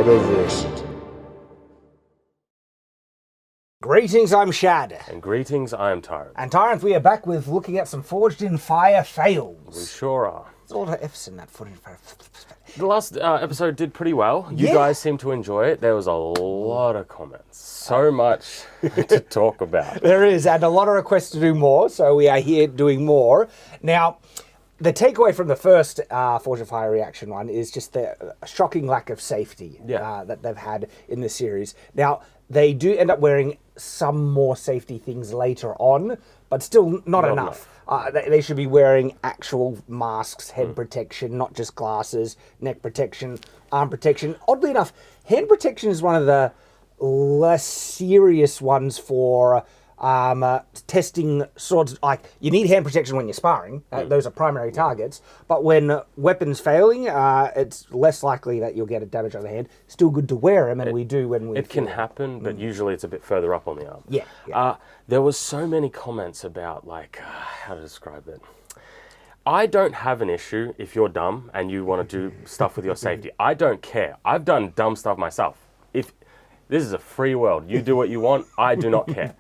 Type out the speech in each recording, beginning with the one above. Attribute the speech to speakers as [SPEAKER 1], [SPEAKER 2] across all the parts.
[SPEAKER 1] Shadiversity.
[SPEAKER 2] Greetings, I'm Shad.
[SPEAKER 3] And greetings, I am Tyranth.
[SPEAKER 2] And Tyranth, we are back with looking at some Forged in Fire fails.
[SPEAKER 3] We sure are.
[SPEAKER 2] There's a lot of F's in that Forged in Fire.
[SPEAKER 3] The last episode did pretty well. You guys seem to enjoy it. There was a lot of comments. So much to talk about.
[SPEAKER 2] There is, and a lot of requests to do more, so we are here doing more. Now, the takeaway from the first Forged in Fire reaction one is just the shocking lack of safety that they've had in the series. Now, they do end up wearing some more safety things later on, but still not enough. They should be wearing actual masks, head protection, not just glasses, neck protection, arm protection. Oddly enough, hand protection is one of the less serious ones for testing swords. Like, you need hand protection when you're sparring. Those are primary targets. But when weapons failing, it's less likely that you'll get a damage on the hand. Still good to wear them, and we do when we...
[SPEAKER 3] It can happen, but usually it's a bit further up on the arm.
[SPEAKER 2] Yeah.
[SPEAKER 3] There was so many comments about, like, how to describe it. I don't have an issue if you're dumb and you want to do stuff with your safety. I don't care. I've done dumb stuff myself. If this is a free world, you do what you want, I do not care.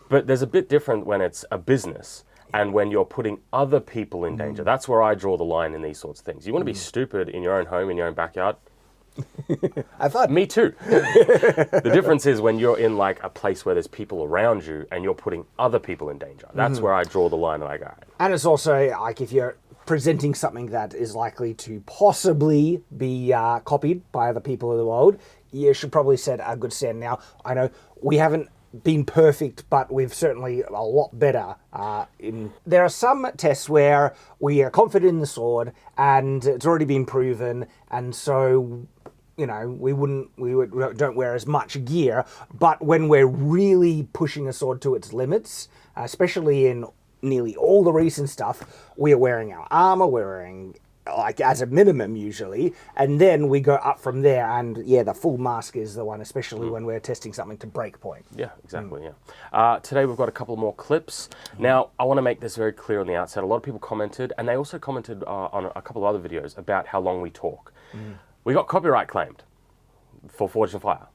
[SPEAKER 3] But there's a bit different when it's a business and when you're putting other people in danger. That's where I draw the line in these sorts of things. You want to be stupid in your own home, in your own backyard?
[SPEAKER 2] I've thought...
[SPEAKER 3] Me too. The difference is when you're in like a place where there's people around you and you're putting other people in danger. That's where I draw the line and I go.
[SPEAKER 2] And it's also like if you're presenting something that is likely to possibly be copied by other people in the world, you should probably set a good stand. Now, I know we haven't been perfect, but we've certainly a lot better. There are some tests where we are confident in the sword and it's already been proven, and so we don't wear as much gear. But when we're really pushing a sword to its limits, especially in nearly all the recent stuff, we are wearing our armor, we're wearing, like, as a minimum usually, and then we go up from there, and the full mask is the one, especially when we're testing something to break point.
[SPEAKER 3] Yeah, exactly, Today we've got a couple more clips. Now, I want to make this very clear on the outset. A lot of people commented, and they also commented on a couple of other videos about how long we talk. We got copyright claimed for Forged in Fire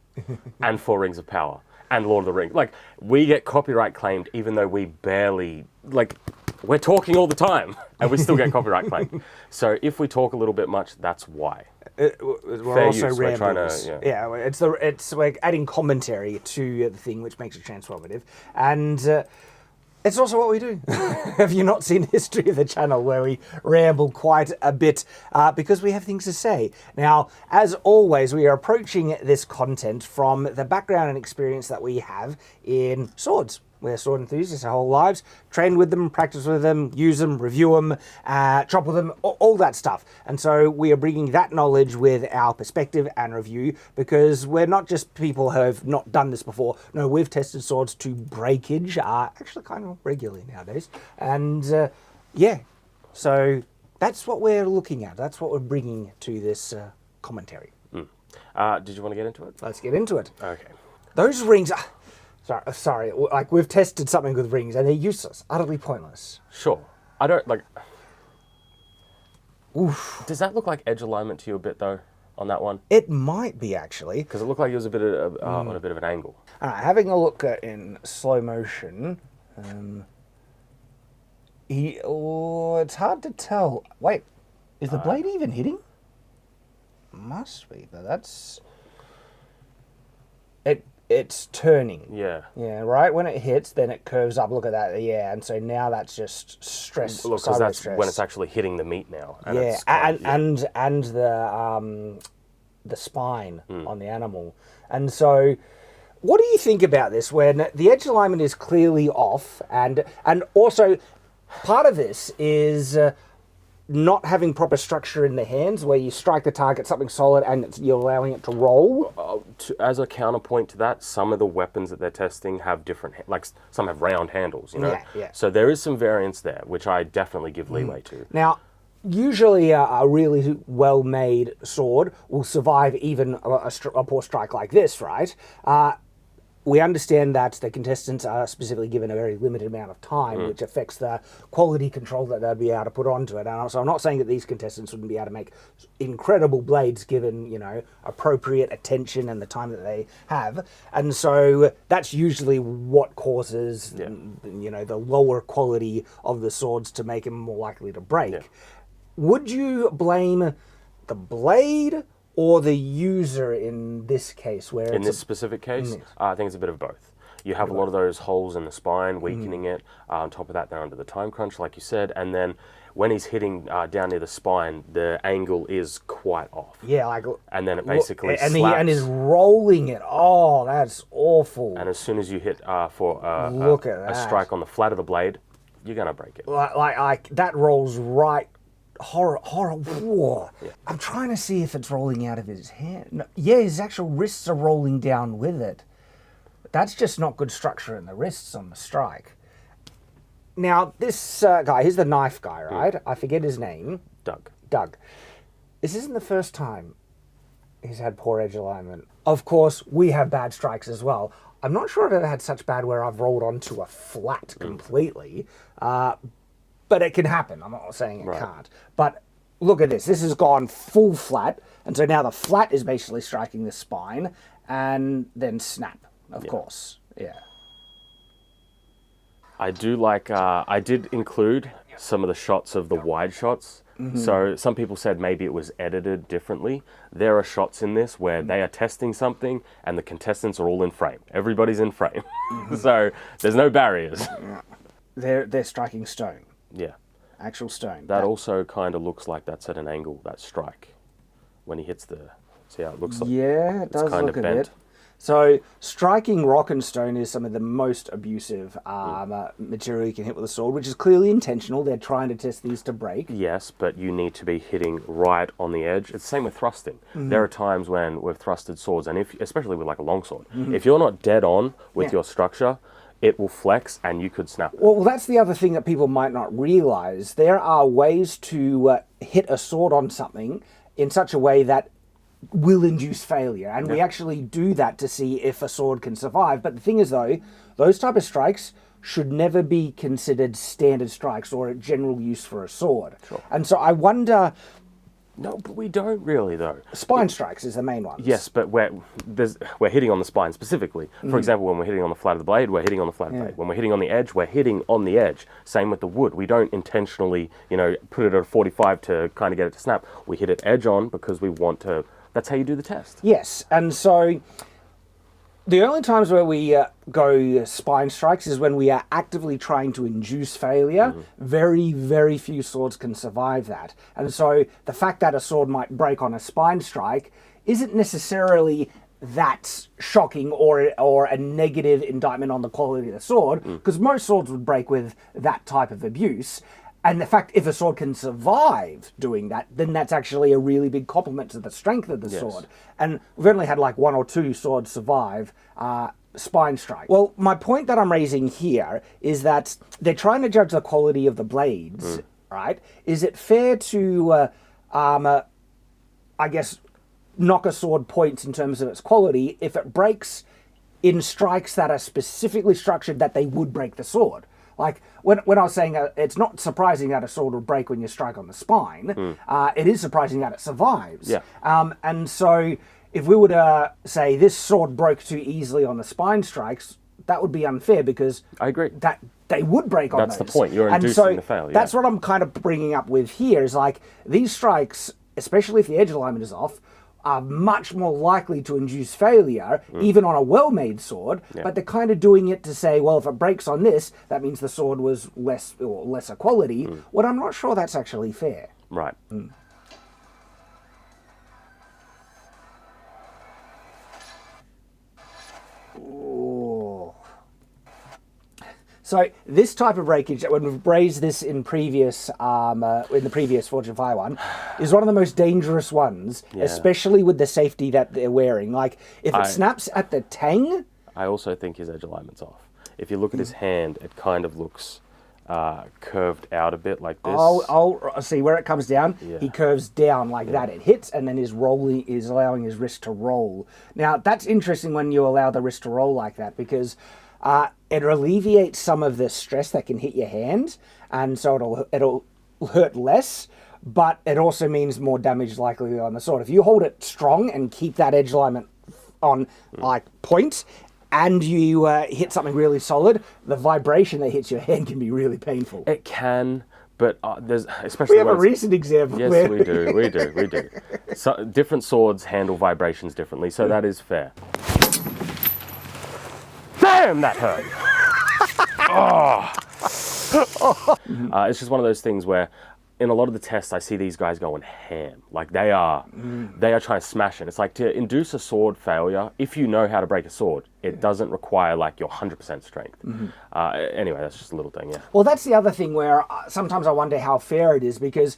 [SPEAKER 3] and for Rings of Power and Lord of the Rings. Like, we get copyright claimed even though we barely, like, we're talking all the time, and we still get copyright claimed. So if we talk a little bit much, that's why.
[SPEAKER 2] We're also ramblers. It's like adding commentary to the thing, which makes it transformative, and it's also what we do. Have you not seen History of the Channel, where we ramble quite a bit because we have things to say? Now, as always, we are approaching this content from the background and experience that we have in swords. We're sword enthusiasts our whole lives, train with them, practice with them, use them, review them, chop with them, all that stuff. And so we are bringing that knowledge with our perspective and review, because we're not just people who have not done this before. No, we've tested swords to breakage, actually kind of regularly nowadays. And so that's what we're looking at. That's what we're bringing to this commentary.
[SPEAKER 3] Did you want to get into it?
[SPEAKER 2] Let's get into it.
[SPEAKER 3] Okay.
[SPEAKER 2] Those rings... Sorry, like, we've tested something with rings and they're useless, utterly pointless.
[SPEAKER 3] Sure. I don't, like... Oof. Does that look like edge alignment to you a bit, though, on that one?
[SPEAKER 2] It might be, actually.
[SPEAKER 3] Because it looked like it was a bit of, on a bit of an angle.
[SPEAKER 2] All right, having a look in slow motion, it's hard to tell. Wait, is the blade even hitting? Must be, but that's... It's turning.
[SPEAKER 3] Yeah.
[SPEAKER 2] Yeah, right? When it hits, then it curves up. Look at that. Yeah, and so now that's just stress.
[SPEAKER 3] Look, because that's stress. When it's actually hitting the meat now. And
[SPEAKER 2] and the spine on the animal. And so, what do you think about this when the edge alignment is clearly off, and also part of this is... not having proper structure in the hands, where you strike the target, something solid, and you're allowing it to roll?
[SPEAKER 3] As a counterpoint to that, some of the weapons that they're testing have different, like some have round handles, you know?
[SPEAKER 2] Yeah.
[SPEAKER 3] So there is some variance there, which I definitely give leeway to.
[SPEAKER 2] Now, usually a really well-made sword will survive even a poor strike like this, right? we understand that the contestants are specifically given a very limited amount of time, which affects the quality control that they'll be able to put onto it. And so I'm not saying that these contestants wouldn't be able to make incredible blades given, you know, appropriate attention and the time that they have. And so that's usually what causes, you know, the lower quality of the swords to make them more likely to break. Yeah. Would you blame the blade or the user in this case? Where
[SPEAKER 3] in this specific case, I think it's a bit of both. You have a lot of those holes in the spine, weakening it. On top of that, they're under the time crunch, like you said. And then when he's hitting down near the spine, the angle is quite off.
[SPEAKER 2] Yeah, like...
[SPEAKER 3] And then it basically
[SPEAKER 2] and
[SPEAKER 3] slaps.
[SPEAKER 2] And is rolling it. Oh, that's awful.
[SPEAKER 3] And as soon as you hit for a strike on the flat of the blade, you're going to break it.
[SPEAKER 2] Like that rolls right... Horror. Yeah. I'm trying to see if it's rolling out of his hand. No, yeah, his actual wrists are rolling down with it. That's just not good structure in the wrists on the strike. Now, this guy, he's the knife guy, right? I forget his name. Doug. This isn't the first time he's had poor edge alignment. Of course, we have bad strikes as well. I'm not sure I've ever had such bad where I've rolled onto a flat completely. But it can happen. I'm not saying it can't. But look at this. This has gone full flat. And so now the flat is basically striking the spine and then snap, of course. Yeah.
[SPEAKER 3] I do like, I did include some of the shots of the wide shots. So some people said maybe it was edited differently. There are shots in this where they are testing something and the contestants are all in frame. Everybody's in frame. So there's no barriers.
[SPEAKER 2] They're striking stone.
[SPEAKER 3] Yeah.
[SPEAKER 2] Actual stone.
[SPEAKER 3] That also kind of looks like that's at an angle, that strike. When he hits the... See how it looks like?
[SPEAKER 2] Yeah, it does look a bit. So striking rock and stone is some of the most abusive material you can hit with a sword, which is clearly intentional. They're trying to test these to break.
[SPEAKER 3] Yes, but you need to be hitting right on the edge. It's the same with thrusting. There are times when we've thrusted swords, and especially with like a longsword, if you're not dead on with your structure, it will flex and you could snap it.
[SPEAKER 2] Well, that's the other thing that people might not realize. There are ways to hit a sword on something in such a way that will induce failure. And we actually do that to see if a sword can survive. But the thing is, though, those type of strikes should never be considered standard strikes or a general use for a sword. Sure. And so I wonder...
[SPEAKER 3] No, but we don't really, though.
[SPEAKER 2] Spine strikes is the main one.
[SPEAKER 3] Yes, but we're hitting on the spine specifically. For example, when we're hitting on the flat of the blade, we're hitting on the flat of the blade. When we're hitting on the edge, we're hitting on the edge. Same with the wood. We don't intentionally, you know, put it at a 45 to kind of get it to snap. We hit it edge on because we want to... That's how you do the test.
[SPEAKER 2] Yes, and so... The only times where we go spine strikes is when we are actively trying to induce failure. Very, very few swords can survive that. And so the fact that a sword might break on a spine strike isn't necessarily that shocking or a negative indictment on the quality of the sword, because most swords would break with that type of abuse. And the fact if a sword can survive doing that, then that's actually a really big compliment to the strength of the sword. And we've only had like 1 or 2 swords survive spine strike. Well, my point that I'm raising here is that they're trying to judge the quality of the blades, right? Is it fair to, I guess, knock a sword points in terms of its quality if it breaks in strikes that are specifically structured that they would break the sword? Like, when I was saying it's not surprising that a sword would break when you strike on the spine, it is surprising that it survives.
[SPEAKER 3] Yeah.
[SPEAKER 2] And so, if we were to say this sword broke too easily on the spine strikes, that would be unfair because...
[SPEAKER 3] I agree.
[SPEAKER 2] That they would break on those.
[SPEAKER 3] That's the point. You're inducing the failure.
[SPEAKER 2] That's what I'm kind of bringing up with here, is like, these strikes, especially if the edge alignment is off, are much more likely to induce failure, even on a well-made sword, but they're kind of doing it to say, well, if it breaks on this, that means the sword was lesser quality, when I'm not sure that's actually fair.
[SPEAKER 3] Right.
[SPEAKER 2] So this type of breakage, when we've raised this in previous, in the previous Forge and Fire one, is one of the most dangerous ones, especially with the safety that they're wearing. Like, if it snaps at the tang...
[SPEAKER 3] I also think his edge alignment's off. If you look at his hand, it kind of looks curved out a bit like this.
[SPEAKER 2] Oh, see where it comes down.
[SPEAKER 3] Yeah.
[SPEAKER 2] He curves down like that. It hits, and then is allowing his wrist to roll. Now that's interesting when you allow the wrist to roll like that, because it alleviates some of the stress that can hit your hand, and so it'll hurt less. But it also means more damage likely on the sword. If you hold it strong and keep that edge alignment on like point, and you hit something really solid, the vibration that hits your hand can be really painful.
[SPEAKER 3] It can, but there's especially.
[SPEAKER 2] We have a recent example.
[SPEAKER 3] Yes, we do. So, different swords handle vibrations differently, so that is fair. Damn, that hurt. It's just one of those things where, in a lot of the tests, I see these guys going ham. Like they are trying to smash it. It's like, to induce a sword failure, if you know how to break a sword, it doesn't require like your 100% strength. Anyway, that's just a little thing, yeah.
[SPEAKER 2] Well, that's the other thing where sometimes I wonder how fair it is, because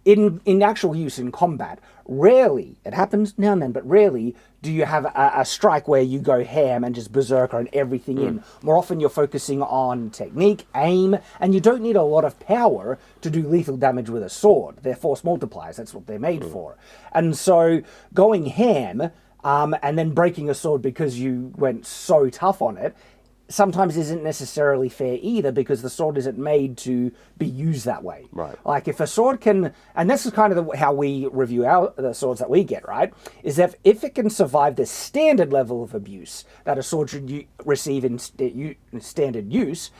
[SPEAKER 2] in actual use in combat, rarely, it happens now and then, but rarely do you have a strike where you go ham and just berserker and everything in. More often you're focusing on technique, aim, and you don't need a lot of power to do lethal damage with a sword. They're force multipliers, that's what they're made for. And so going ham and then breaking a sword because you went so tough on it sometimes isn't necessarily fair either, because the sword isn't made to be used that way.
[SPEAKER 3] Right.
[SPEAKER 2] Like if a sword can, and this is kind of how we review the swords that we get, right? Is that if it can survive the standard level of abuse that a sword should receive in standard use,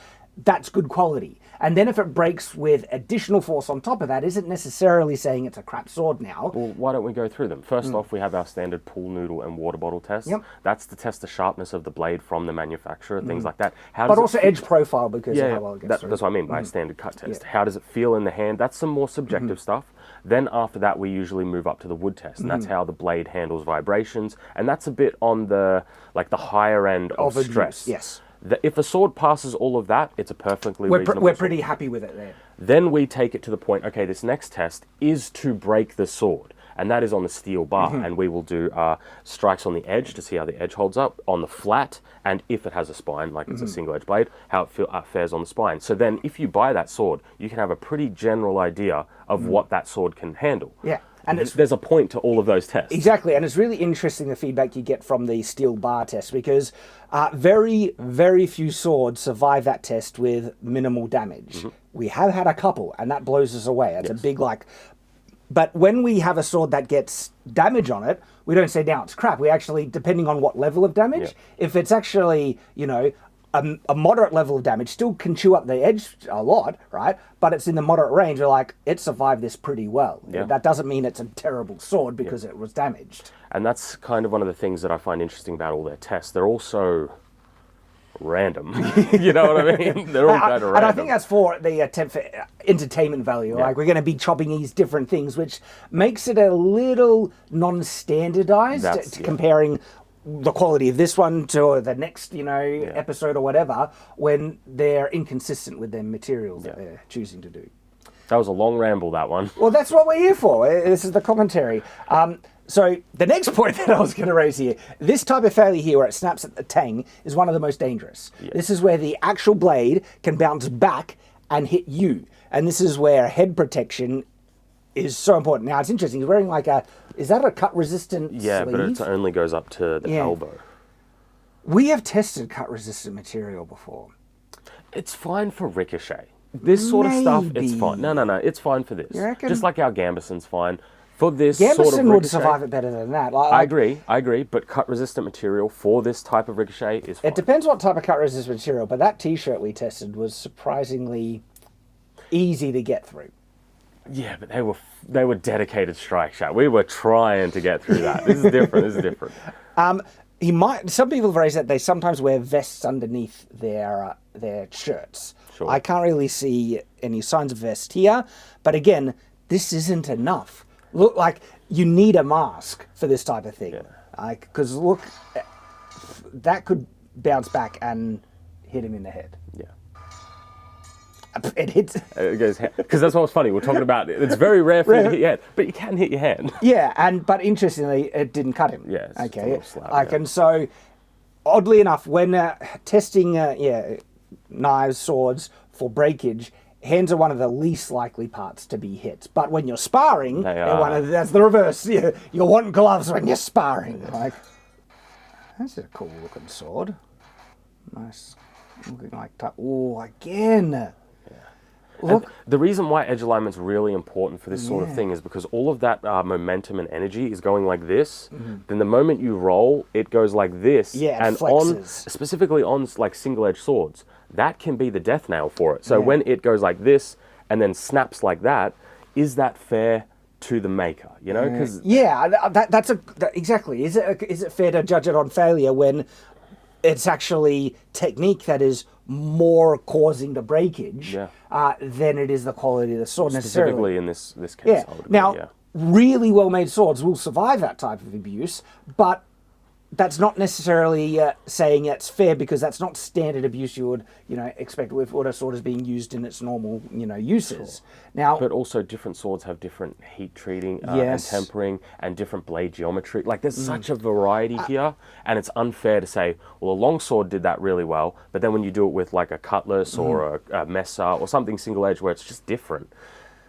[SPEAKER 2] that's good quality. And then if it breaks with additional force on top of that, isn't necessarily saying it's a crap sword now.
[SPEAKER 3] Well, why don't we go through them? First off, we have our standard pool noodle and water bottle test.
[SPEAKER 2] Yep.
[SPEAKER 3] That's to test the sharpness of the blade from the manufacturer, things like that.
[SPEAKER 2] But also edge profile, because of how well it gets through.
[SPEAKER 3] That's what I mean by a standard cut test. How does it feel in the hand? That's some more subjective stuff. Then after that, we usually move up to the wood test, and that's how the blade handles vibrations, and that's a bit on the higher end of stress.
[SPEAKER 2] Abuse, yes.
[SPEAKER 3] If a sword passes all of that, it's a perfectly reasonable
[SPEAKER 2] We're pretty happy with it there.
[SPEAKER 3] Then we take it to the point, okay, this next test is to break the sword. And that is on the steel bar. And we will do strikes on the edge to see how the edge holds up, on the flat, and if it has a spine, like it's a single edge blade, how it fares on the spine. So then if you buy that sword, you can have a pretty general idea of what that sword can handle.
[SPEAKER 2] Yeah. And
[SPEAKER 3] there's a point to all of those tests.
[SPEAKER 2] Exactly, and it's really interesting the feedback you get from the steel bar test, because very, very few swords survive that test with minimal damage. We have had a couple, and that blows us away. It's a big, but when we have a sword that gets damage on it, we don't say, now it's crap. We actually, depending on what level of damage, if it's actually, a moderate level of damage, still can chew up the edge a lot, right? But it's in the moderate range. We're like, it survived this pretty well.
[SPEAKER 3] Yeah.
[SPEAKER 2] That doesn't mean it's a terrible sword because it was damaged.
[SPEAKER 3] And that's kind of one of the things that I find interesting about all their tests. They're also random. You know what I mean? They're all kind of random.
[SPEAKER 2] And I think that's for the attempt for entertainment value.
[SPEAKER 3] Yeah.
[SPEAKER 2] Like, we're going to be chopping these different things, which makes it a little non-standardized comparing the quality of this one to the next, episode or whatever, when they're inconsistent with their materials that they're choosing to do.
[SPEAKER 3] That was a long ramble, that one.
[SPEAKER 2] Well, that's what we're here for. This is the commentary. So the next point that I was going to raise here, this type of failure here where it snaps at the tang is one of the most dangerous. Yeah. This is where the actual blade can bounce back and hit you. And this is where head protection is so important. Now, it's interesting. He's wearing is that a cut-resistant sleeve?
[SPEAKER 3] Yeah, but it only goes up to the elbow. We
[SPEAKER 2] have tested cut-resistant material before.
[SPEAKER 3] It's fine for ricochet. This sort of stuff, it's fine. No, it's fine for this.
[SPEAKER 2] You reckon?
[SPEAKER 3] Just like our Gambeson's fine. For this
[SPEAKER 2] Gambesson
[SPEAKER 3] sort of ricochet,
[SPEAKER 2] would survive it better than that.
[SPEAKER 3] I agree, but cut-resistant material for this type of ricochet is fine.
[SPEAKER 2] It depends what type of cut-resistant material, but that T-shirt we tested was surprisingly easy to get through.
[SPEAKER 3] Yeah, but they were dedicated strike shot. We were trying to get through that. This is different.
[SPEAKER 2] Some people have raised that they sometimes wear vests underneath their shirts.
[SPEAKER 3] Sure.
[SPEAKER 2] I can't really see any signs of vest here, but again, this isn't enough. Look, like you need a mask for this type of thing. Because look, that could bounce back and hit him in the head.
[SPEAKER 3] Yeah.
[SPEAKER 2] It hits.
[SPEAKER 3] It goes, because that's what's funny. We're talking about it's very rare for you to hit your hand, but you can hit your hand.
[SPEAKER 2] Yeah, but interestingly, it didn't cut him.
[SPEAKER 3] Yeah.
[SPEAKER 2] Okay.
[SPEAKER 3] A little slap,
[SPEAKER 2] And so, oddly enough, when testing, knives, swords for breakage, hands are one of the least likely parts to be hit. But when you're sparring, that's the reverse. You want gloves when you're sparring. Like, that's a cool looking sword. Nice looking like... Oh, again! Look.
[SPEAKER 3] The reason why edge alignment's really important for this sort of thing is because all of that momentum and energy is going like this. Then the moment you roll, it goes like this.
[SPEAKER 2] Yeah,
[SPEAKER 3] and
[SPEAKER 2] flexes.
[SPEAKER 3] specifically on like single-edged swords, that can be the death nail for it. So when it goes like this and then snaps like that, is that fair to the maker? You know, because
[SPEAKER 2] exactly. Is it fair to judge it on failure when it's actually technique that is more causing the breakage than it is the quality of the sword
[SPEAKER 3] specifically in this case?
[SPEAKER 2] Now, really well-made swords will survive that type of abuse, but that's not necessarily saying it's fair, because that's not standard abuse you would, expect with what a sword is being used in its normal, uses. Now,
[SPEAKER 3] but also different swords have different heat treating and tempering and different blade geometry. Like there's such a variety here, and it's unfair to say, well, a long sword did that really well, but then when you do it with like a cutlass or a mesa or something single edge where it's just different,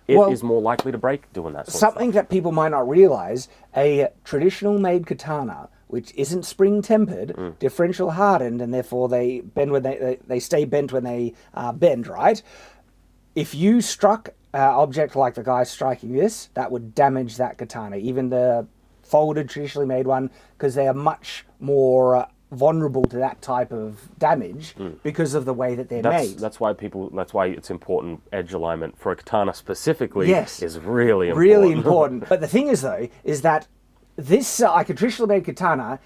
[SPEAKER 3] it is more likely to break doing that sort of stuff.
[SPEAKER 2] Something that people might not realize, a traditional made katana, which isn't spring tempered, differential hardened, and therefore they bend when they stay bent when they bend, right? If you struck an object like the guy striking this, that would damage that katana, even the folded traditionally made one, because they are much more vulnerable to that type of damage because of the way that they're made.
[SPEAKER 3] That's why it's important. Edge alignment for a katana specifically is really important.
[SPEAKER 2] Really important. But the thing is, though, is that this, like a traditionally made katana,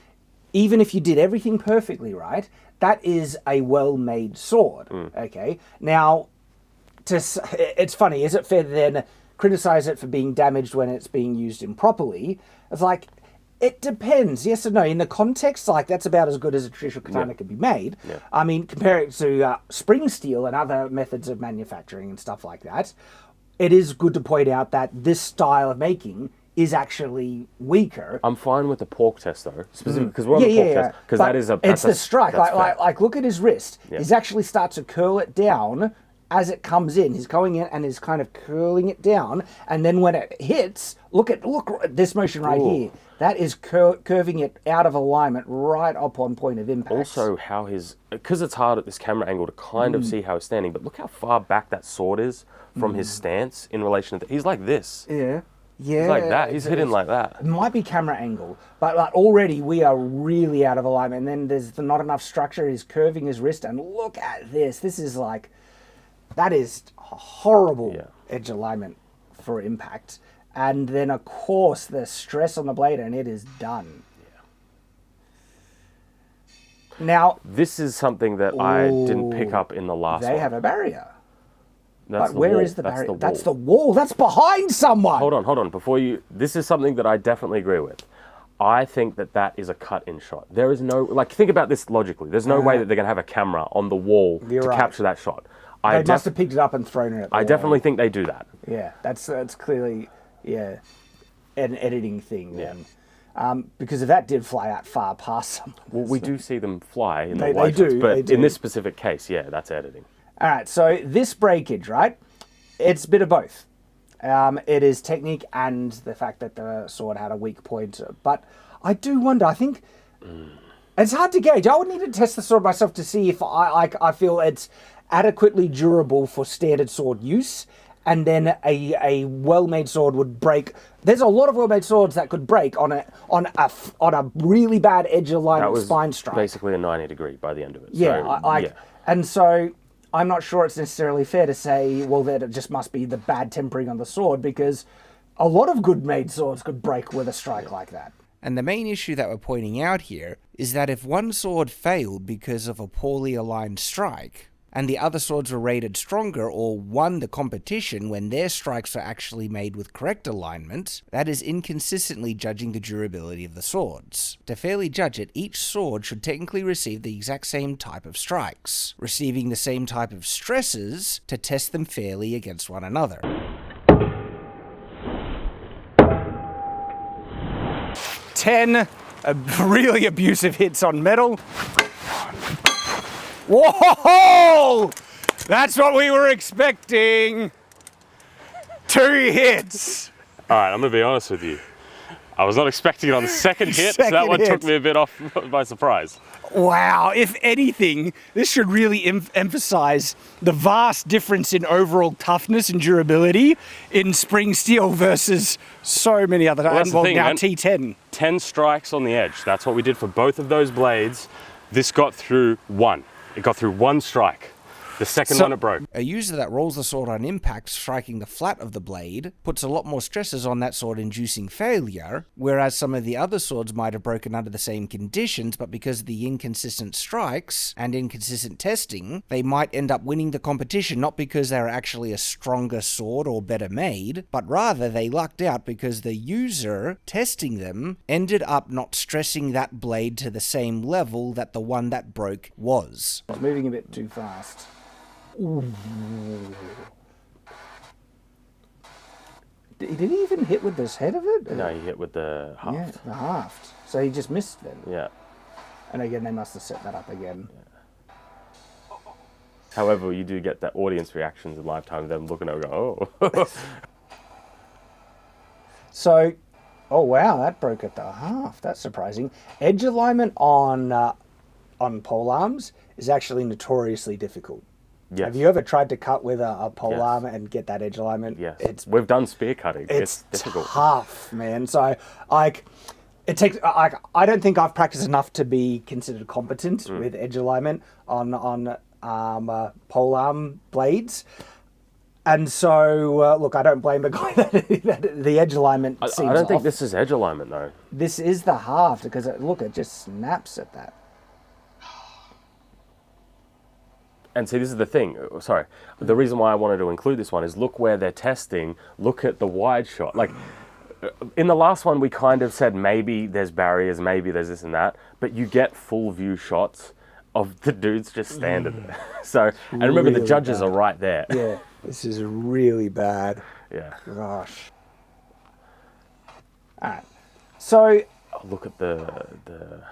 [SPEAKER 2] even if you did everything perfectly right, that is a well-made sword, okay? Now, it's funny, is it fair to then criticize it for being damaged when it's being used improperly? It's like, it depends, yes or no. In the context, like, that's about as good as a traditional katana can be made. I mean, compare it to spring steel and other methods of manufacturing and stuff like that. It is good to point out that this style of making is actually weaker.
[SPEAKER 3] I'm fine with the pork test though, specifically because we're on the pork test, because that is
[SPEAKER 2] it's the strike. Like look at his wrist. He's actually starts to curl it down as it comes in. He's going in and is kind of curling it down, and then when it hits, look at this motion right here. That is curving it out of alignment right up on point of impact.
[SPEAKER 3] Also, because it's hard at this camera angle to kind of see how he's standing, but look how far back that sword is from his stance in relation to he's like this.
[SPEAKER 2] Yeah,
[SPEAKER 3] he's like that. He's hitting like that.
[SPEAKER 2] It might be camera angle, but like already we are really out of alignment. And then there's not enough structure. He's curving his wrist, and look at this. This is like, that is horrible edge alignment for impact. And then of course the stress on the blade, and it is done. Now
[SPEAKER 3] this is something that I didn't pick up in the last one.
[SPEAKER 2] They have a barrier.
[SPEAKER 3] That's
[SPEAKER 2] but where is the barrier? That's the wall. That's behind someone.
[SPEAKER 3] Hold on. This is something that I definitely agree with. I think that is a cut-in shot. There is no, think about this logically. There's no way that they're going to have a camera on the wall capture that shot.
[SPEAKER 2] They must have picked it up and thrown it at the wall.
[SPEAKER 3] definitely think they do that.
[SPEAKER 2] Yeah, that's clearly, an editing thing then. Because if that did fly out far past someone.
[SPEAKER 3] Well, we do see them fly in the white shots, but in this specific case, that's editing.
[SPEAKER 2] All right, so this breakage, right? It's a bit of both. It is technique and the fact that the sword had a weak point. But I do wonder, I think it's hard to gauge. I would need to test the sword myself to see if I feel it's adequately durable for standard sword use. And then a well-made sword would break. There's a lot of well-made swords that could break on a really bad edge alignment spine strike.
[SPEAKER 3] Basically a 90 degree by the end of it.
[SPEAKER 2] Yeah, and so I'm not sure it's necessarily fair to say, well, that it just must be the bad tempering on the sword, because a lot of good-made swords could break with a strike like that.
[SPEAKER 1] And the main issue that we're pointing out here is that if one sword failed because of a poorly aligned strike, and the other swords were rated stronger or won the competition when their strikes were actually made with correct alignment, that is inconsistently judging the durability of the swords. To fairly judge it, each sword should technically receive the exact same type of strikes, receiving the same type of stresses to test them fairly against one another.
[SPEAKER 2] Ten really abusive hits on metal. Whoa!
[SPEAKER 1] That's what we were expecting. 2 hits.
[SPEAKER 3] All right, I'm going to be honest with you. I was not expecting it on the second hit, so that one took me a bit off by surprise.
[SPEAKER 1] Wow, if anything, this should really emphasize the vast difference in overall toughness and durability in spring steel versus so many other...
[SPEAKER 3] Well, that's the thing,
[SPEAKER 1] now
[SPEAKER 3] man.
[SPEAKER 1] T10.
[SPEAKER 3] 10 strikes on the edge. That's what we did for both of those blades. This got through one. It got through one strike. The second one it broke.
[SPEAKER 1] A user that rolls the sword on impact, striking the flat of the blade, puts a lot more stresses on that sword, inducing failure, whereas some of the other swords might have broken under the same conditions, but because of the inconsistent strikes and inconsistent testing, they might end up winning the competition, not because they're actually a stronger sword or better made, but rather they lucked out because the user testing them ended up not stressing that blade to the same level that the one that broke was.
[SPEAKER 2] I was moving a bit too fast. Ooh. Did he even hit with this head of it?
[SPEAKER 3] No, he hit with the haft.
[SPEAKER 2] Yeah, the haft. So he just missed then.
[SPEAKER 3] Yeah.
[SPEAKER 2] And again, they must have set that up again.
[SPEAKER 3] Yeah. However, you do get the audience reactions in live time of them looking over, oh.
[SPEAKER 2] So, oh wow, that broke at the half. That's surprising. Edge alignment on pole arms is actually notoriously difficult.
[SPEAKER 3] Yes.
[SPEAKER 2] Have you ever tried to cut with a pole
[SPEAKER 3] Yes.
[SPEAKER 2] arm and get that edge alignment?
[SPEAKER 3] Yes. We've done spear cutting. It's difficult.
[SPEAKER 2] Tough, man. So, it takes. I don't think I've practiced enough to be considered competent with edge alignment on pole arm blades. And so, look, I don't blame the guy that the edge alignment seems
[SPEAKER 3] I don't think
[SPEAKER 2] off.
[SPEAKER 3] this is edge alignment, though.
[SPEAKER 2] This is the half, because, look, it just snaps at that.
[SPEAKER 3] And see, this is the thing. Sorry. The reason why I wanted to include this one is look where they're testing. Look at the wide shot. Like, in the last one, we kind of said maybe there's barriers, maybe there's this and that. But you get full view shots of the dudes just standing there. So, and remember,
[SPEAKER 2] Really
[SPEAKER 3] the judges
[SPEAKER 2] bad.
[SPEAKER 3] are right there.
[SPEAKER 2] Yeah, this is really bad.
[SPEAKER 3] Yeah.
[SPEAKER 2] Gosh. All right. So,
[SPEAKER 3] Oh, look at the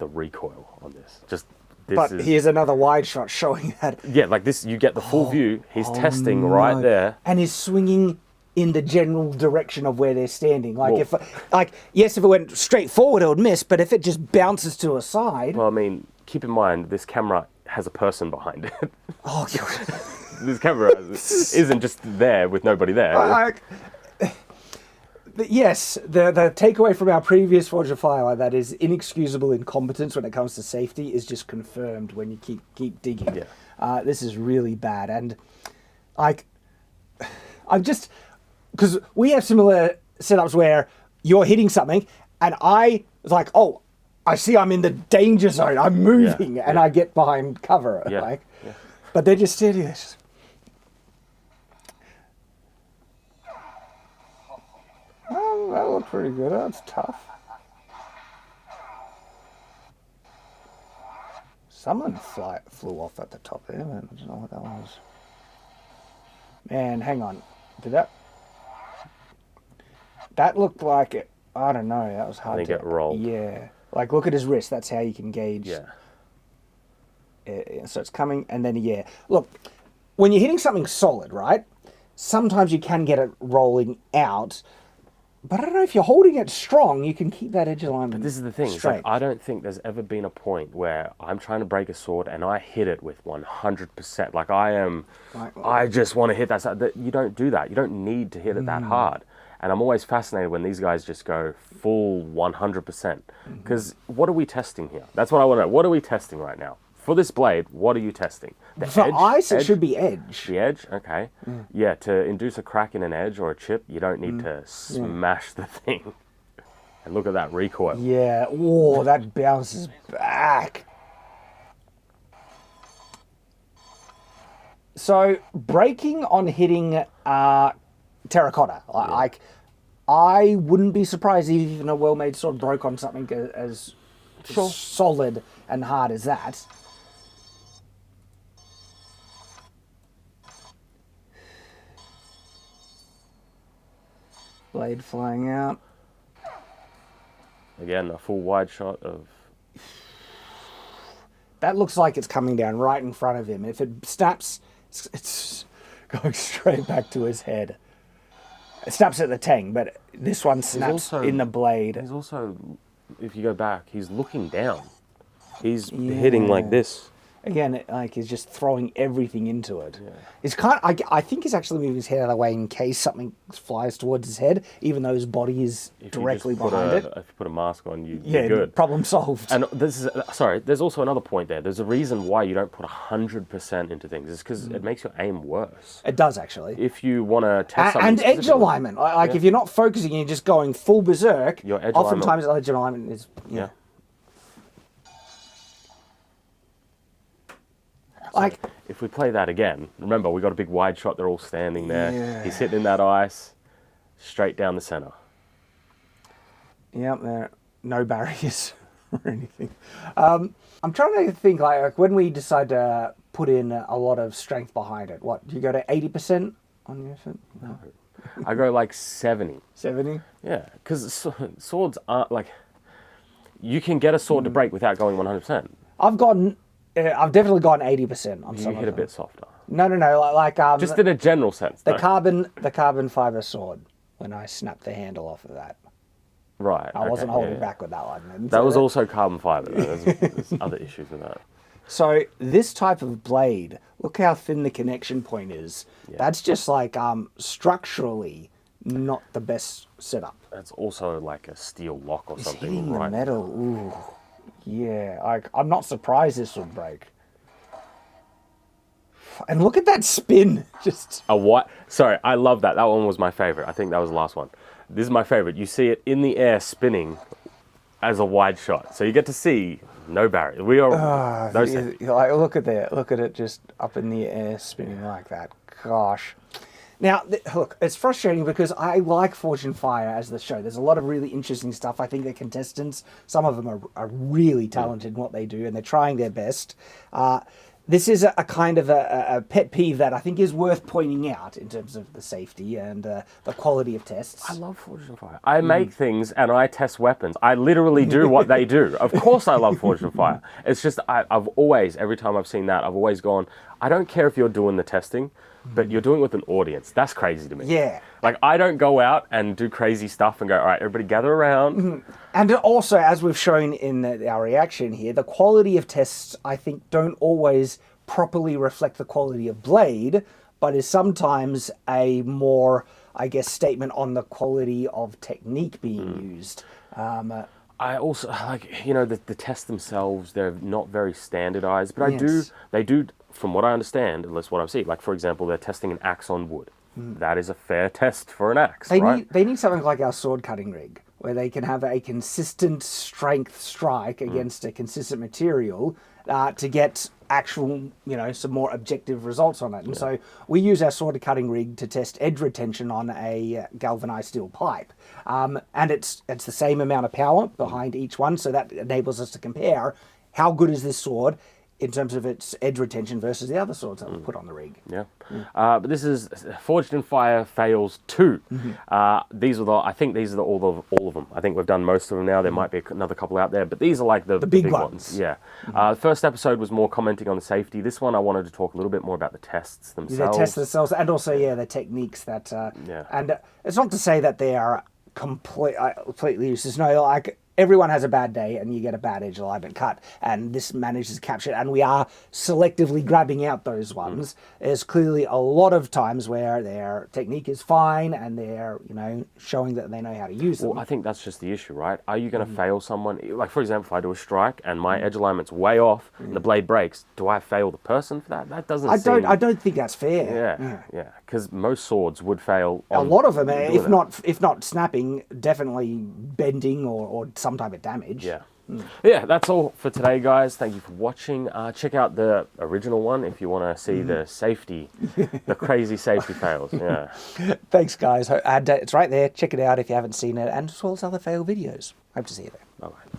[SPEAKER 3] recoil on this. Just this
[SPEAKER 2] but
[SPEAKER 3] is,
[SPEAKER 2] here's another wide shot showing that.
[SPEAKER 3] yeah, like this. You get the full view. He's testing right there.
[SPEAKER 2] And he's swinging in the general direction of where they're standing. Like,
[SPEAKER 3] Well-
[SPEAKER 2] yes, if it went straight forward, it would miss, but if it just bounces to a side.
[SPEAKER 3] Well, I mean, keep in mind this camera has a person behind it.
[SPEAKER 2] Oh, God.
[SPEAKER 3] This camera isn't just there with nobody there.
[SPEAKER 2] Yes, the takeaway from our previous Forge of Fire that is inexcusable incompetence when it comes to safety is just confirmed when you keep digging.
[SPEAKER 3] Yeah.
[SPEAKER 2] This is really bad, and I'm just because we have similar setups where you're hitting something, and I was like, oh, I see I'm in the danger zone. I'm moving, and I get behind cover.
[SPEAKER 3] Yeah.
[SPEAKER 2] But they're just standing there. Oh, that looked pretty good. That's tough. Someone flew off at the top there. I don't know what that was. Man, hang on. That looked like it. I don't know. That was hard.
[SPEAKER 3] I think it rolled.
[SPEAKER 2] Yeah. Like, look at his wrist. That's how you can gauge.
[SPEAKER 3] Yeah.
[SPEAKER 2] So it's coming, and then look, when you're hitting something solid, right? Sometimes you can get it rolling out. But I don't know, if you're holding it strong, you can keep that edge alignment.
[SPEAKER 3] But this is the thing. It's like, I don't think there's ever been a point where I'm trying to break a sword and I hit it with 100%. Like I just want to hit that side. You don't do that. You don't need to hit it that hard. And I'm always fascinated when these guys just go full 100%. Because what are we testing here? That's what I want to know. What are we testing right now? For this blade, what are you testing?
[SPEAKER 2] For
[SPEAKER 3] edge?
[SPEAKER 2] ice, it should be edge.
[SPEAKER 3] The edge? Okay. Yeah, to induce a crack in an edge or a chip, you don't need to smash the thing. And look at that recoil.
[SPEAKER 2] Yeah. Oh, that bounces back. So, breaking on hitting terracotta. Like, I wouldn't be surprised if even a well-made sword broke on something as solid and hard as that. Blade flying out.
[SPEAKER 3] Again, a full wide shot of...
[SPEAKER 2] That looks like it's coming down right in front of him. If it snaps It's going straight back to his head. It snaps at the tang, but this one snaps in the blade.
[SPEAKER 3] He's also, if you go back, he's looking down. He's hitting like this.
[SPEAKER 2] Again, like he's just throwing everything into it. Yeah. It's kind of, I think he's actually moving his head out of the way in case something flies towards his head, even though his body is directly behind it. If you
[SPEAKER 3] put a mask on, you're good.
[SPEAKER 2] Problem solved.
[SPEAKER 3] And there's also another point there. There's a reason why you don't put 100% into things. It's because it makes your aim worse.
[SPEAKER 2] It does, actually.
[SPEAKER 3] If you want to test something.
[SPEAKER 2] And edge alignment. Like if you're not focusing and you're just going full berserk,
[SPEAKER 3] your edge
[SPEAKER 2] oftentimes edge alignment is...
[SPEAKER 3] Yeah.
[SPEAKER 2] Like,
[SPEAKER 3] so if we play that again, remember we got a big wide shot, they're all standing there. Yeah. He's hitting in that ice, straight down the center.
[SPEAKER 2] Yep, there no barriers or anything. I'm trying to think, like when we decide to put in a lot of strength behind it, what, do you go to 80% on your effort?
[SPEAKER 3] No. I go like 70.
[SPEAKER 2] 70?
[SPEAKER 3] Yeah, because swords aren't like, you can get a sword to break without going 100%.
[SPEAKER 2] I've definitely gone 80% on some of them.
[SPEAKER 3] You hit a bit softer.
[SPEAKER 2] No, like
[SPEAKER 3] just in a general sense.
[SPEAKER 2] The carbon fiber sword. When I snapped the handle off of that.
[SPEAKER 3] Right.
[SPEAKER 2] I wasn't holding back with that one.
[SPEAKER 3] That was also carbon fiber. There's other issues with that.
[SPEAKER 2] So this type of blade, look how thin the connection point is. Yeah. That's just like structurally not the best setup.
[SPEAKER 3] It's also like a steel lock or something.
[SPEAKER 2] Hitting the metal. Ooh. Yeah, I'm not surprised this would break. And look at that spin. Just
[SPEAKER 3] a what? Sorry, I love that. That one was my favorite. I think that was the last one. This is my favorite. You see it in the air spinning as a wide shot. So you get to see no barrier. We are
[SPEAKER 2] like look at that. Look at it just up in the air spinning like that. Gosh. Now, look, it's frustrating because I like Forged in Fire as the show. There's a lot of really interesting stuff. I think the contestants, some of them are really talented in what they do, and they're trying their best. This is a kind of a pet peeve that I think is worth pointing out in terms of the safety and the quality of tests.
[SPEAKER 3] I love Forged in Fire. I make things and I test weapons. I literally do what they do. Of course I love Forged in Fire. It's just I've always, every time I've seen that, I've always gone, I don't care if you're doing the testing, but you're doing it with an audience. That's crazy to me.
[SPEAKER 2] Yeah.
[SPEAKER 3] Like, I don't go out and do crazy stuff and go, all right, everybody gather around.
[SPEAKER 2] And also, as we've shown in our reaction here, the quality of tests, I think, don't always properly reflect the quality of blade, but is sometimes a more, I guess, statement on the quality of technique being used.
[SPEAKER 3] I also, like, you know, the tests themselves, they're not very standardized, but they do, from what I understand, at least what I've seen, like, for example, they're testing an axe on wood. That is a fair test for an axe, right?
[SPEAKER 2] They need something like our sword cutting rig, where they can have a consistent strength strike against a consistent material to get actual, some more objective results on it. And so we use our sword cutting rig to test edge retention on a galvanized steel pipe. And it's the same amount of power behind each one, so that enables us to compare how good is this sword in terms of its edge retention versus the other swords that we put on the rig.
[SPEAKER 3] Yeah. But this is Forged in Fire Fails 2. These are I think these are all of them. I think we've done most of them now. There might be another couple out there, but these are like the big ones. Yeah. The first episode was more commenting on the safety. This one I wanted to talk a little bit more about the tests themselves.
[SPEAKER 2] The tests themselves, and also, the techniques that... And it's not to say that they are completely useless. No, like... Everyone has a bad day and you get a bad edge alignment cut, and this manages to capture it, and we are selectively grabbing out those ones. There's clearly a lot of times where their technique is fine and they're, showing that they know how to use them.
[SPEAKER 3] Well, I think that's just the issue, right? Are you going to fail someone? Like, for example, if I do a strike and my edge alignment's way off and the blade breaks, do I fail the person for that? That doesn't seem...
[SPEAKER 2] I don't think that's fair.
[SPEAKER 3] Yeah. Because most swords would fail
[SPEAKER 2] on... A lot of them, if not snapping, definitely bending or some type of damage.
[SPEAKER 3] Yeah, that's all for today, guys. Thank you for watching. Check out the original one if you want to see the safety, the crazy safety fails. Yeah.
[SPEAKER 2] Thanks, guys. It's right there. Check it out if you haven't seen it, and as well as other fail videos. Hope to see you there.
[SPEAKER 3] Bye-bye.